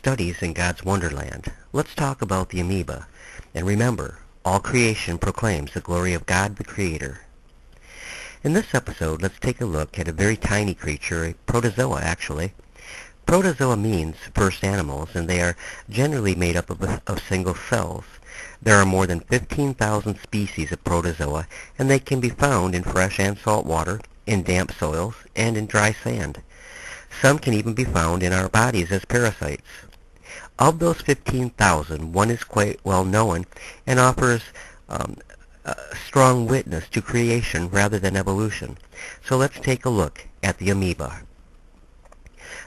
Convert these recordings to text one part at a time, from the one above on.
studies in God's Wonderland. Let's talk about the amoeba. And remember, all creation proclaims the glory of God the Creator. In this episode, let's take a look at a very tiny creature, a protozoa actually. Protozoa means first animals, and they are generally made up of single cells. There are more than 15,000 species of protozoa, and they can be found in fresh and salt water, in damp soils, and in dry sand. Some can even be found in our bodies as parasites. Of those 15,000, one is quite well known and offers a strong witness to creation rather than evolution. So let's take a look at the amoeba.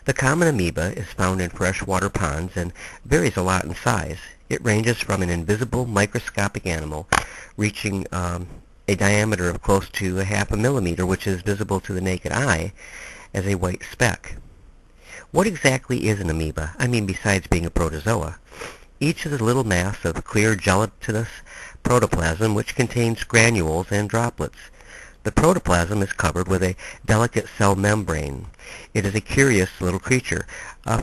The common amoeba is found in freshwater ponds and varies a lot in size. It ranges from an invisible microscopic animal reaching a diameter of close to 0.5 millimeter, which is visible to the naked eye as a white speck. What exactly is an amoeba? I mean, besides being a protozoa. Each is a little mass of clear gelatinous protoplasm which contains granules and droplets. The protoplasm is covered with a delicate cell membrane. It is a curious little creature,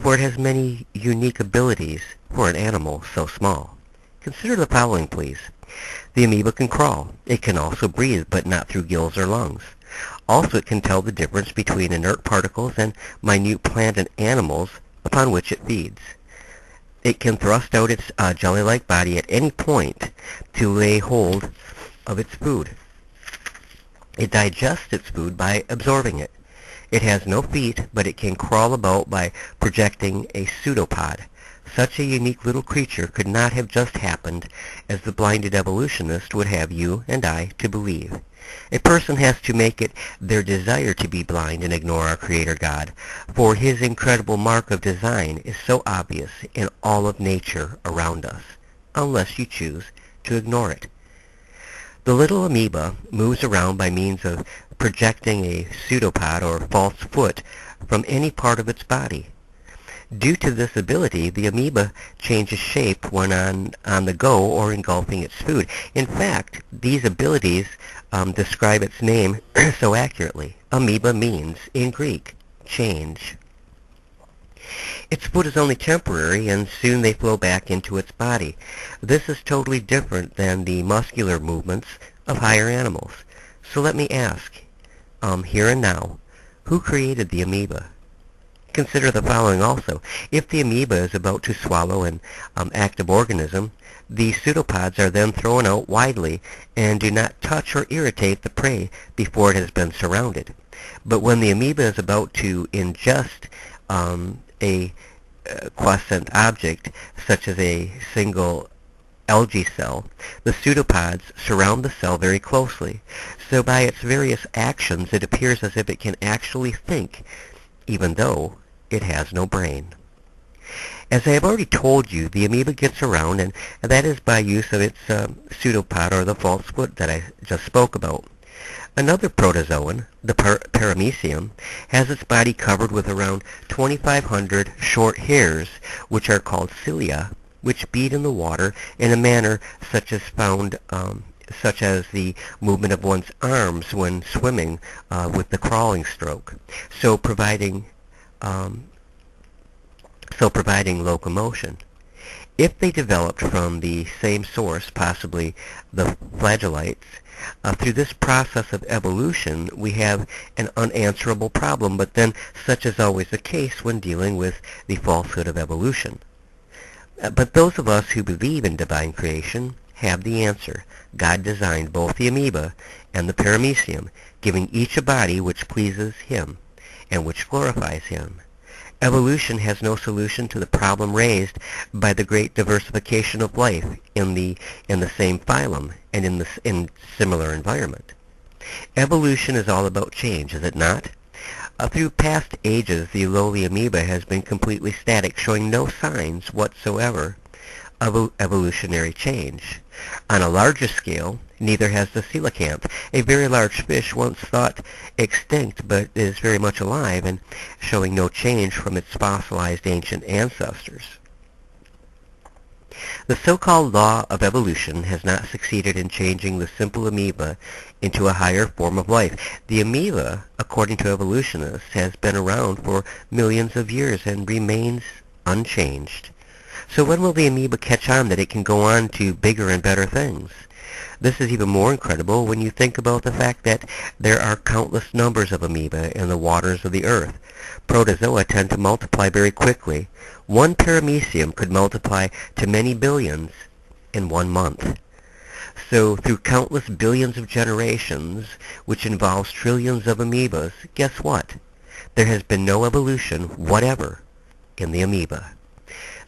for it has many unique abilities for an animal so small. Consider the following, please. The amoeba can crawl. It can also breathe, but not through gills or lungs. Also, it can tell the difference between inert particles and minute plant and animals upon which it feeds. It can thrust out its jelly-like body at any point to lay hold of its food. It digests its food by absorbing it. It has no feet, but it can crawl about by projecting a pseudopod. Such a unique little creature could not have just happened as the blinded evolutionist would have you and I to believe. A person has to make it their desire to be blind and ignore our Creator God, for His incredible mark of design is so obvious in all of nature around us, unless you choose to ignore it. The little amoeba moves around by means of projecting a pseudopod or false foot from any part of its body. Due to this ability, the amoeba changes shape when on the go or engulfing its food. In fact, these abilities describe its name so accurately. Amoeba means, in Greek, change. Its food is only temporary, and soon they flow back into its body. This is totally different than the muscular movements of higher animals. So let me ask, here and now, who created the amoeba? Consider the following also. If the amoeba is about to swallow an active organism, the pseudopods are then thrown out widely and do not touch or irritate the prey before it has been surrounded. But when the amoeba is about to ingest a quiescent object, such as a single algae cell, the pseudopods surround the cell very closely. So by its various actions, it appears as if it can actually think, even though it has no brain. As I have already told you, the amoeba gets around, and that is by use of its pseudopod or the false foot that I just spoke about. Another protozoan, the paramecium, has its body covered with around 2,500 short hairs, which are called cilia, which beat in the water in a manner such as the movement of one's arms when swimming with the crawling stroke, so providing locomotion. If they developed from the same source, possibly the flagellates, through this process of evolution, we have an unanswerable problem, but then such is always the case when dealing with the falsehood of evolution. But those of us who believe in divine creation have the answer. God designed both the amoeba and the paramecium, giving each a body which pleases Him and which glorifies Him. Evolution has no solution to the problem raised by the great diversification of life in the same phylum and in similar environment. Evolution is all about change, is it not? Through past ages, the lowly amoeba has been completely static, showing no signs whatsoever of evolutionary change. On a larger scale, neither has the coelacanth, a very large fish once thought extinct but is very much alive and showing no change from its fossilized ancient ancestors. The so-called law of evolution has not succeeded in changing the simple amoeba into a higher form of life. The amoeba, according to evolutionists, has been around for millions of years and remains unchanged. So when will the amoeba catch on that it can go on to bigger and better things? This is even more incredible when you think about the fact that there are countless numbers of amoeba in the waters of the earth. Protozoa tend to multiply very quickly. One paramecium could multiply to many billions in 1 month. So through countless billions of generations, which involves trillions of amoebas, guess what? There has been no evolution whatever in the amoeba.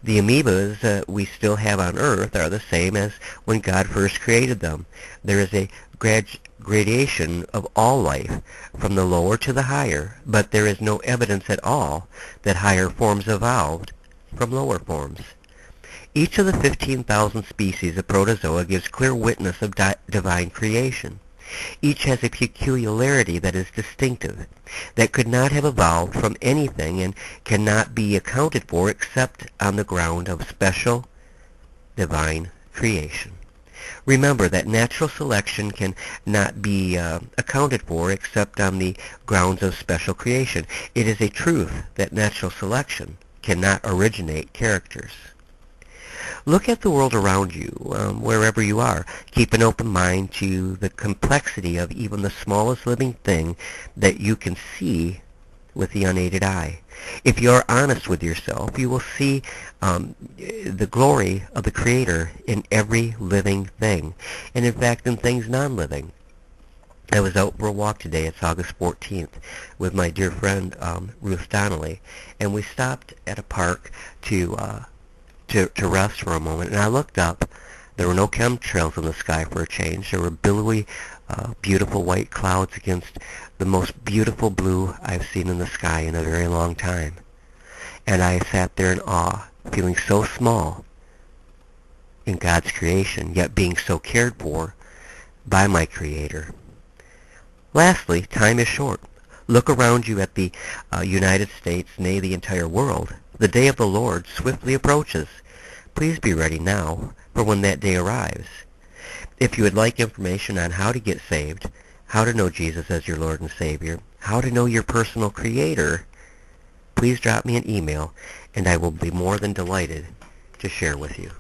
The amoebas we still have on Earth are the same as when God first created them. There is a gradation of all life, from the lower to the higher, but there is no evidence at all that higher forms evolved from lower forms. Each of the 15,000 species of protozoa gives clear witness of divine creation. Each has a peculiarity that is distinctive, that could not have evolved from anything and cannot be accounted for except on the ground of special divine creation. Remember that natural selection cannot be accounted for except on the grounds of special creation. It is a truth that natural selection cannot originate characters. Look at the world around you, wherever you are. Keep an open mind to the complexity of even the smallest living thing that you can see with the unaided eye. If you are honest with yourself, you will see the glory of the Creator in every living thing, and in fact in things non-living. I was out for a walk today, it's August 14th, with my dear friend Ruth Donnelly, and we stopped at a park to rest for a moment, and I looked up. There were no chemtrails in the sky for a change. There were billowy, beautiful white clouds against the most beautiful blue I've seen in the sky in a very long time. And I sat there in awe, feeling so small in God's creation, yet being so cared for by my Creator. Lastly, time is short. Look around you at the United States, nay, the entire world. The day of the Lord swiftly approaches. Please be ready now for when that day arrives. If you would like information on how to get saved, how to know Jesus as your Lord and Savior, how to know your personal Creator, please drop me an email, and I will be more than delighted to share with you.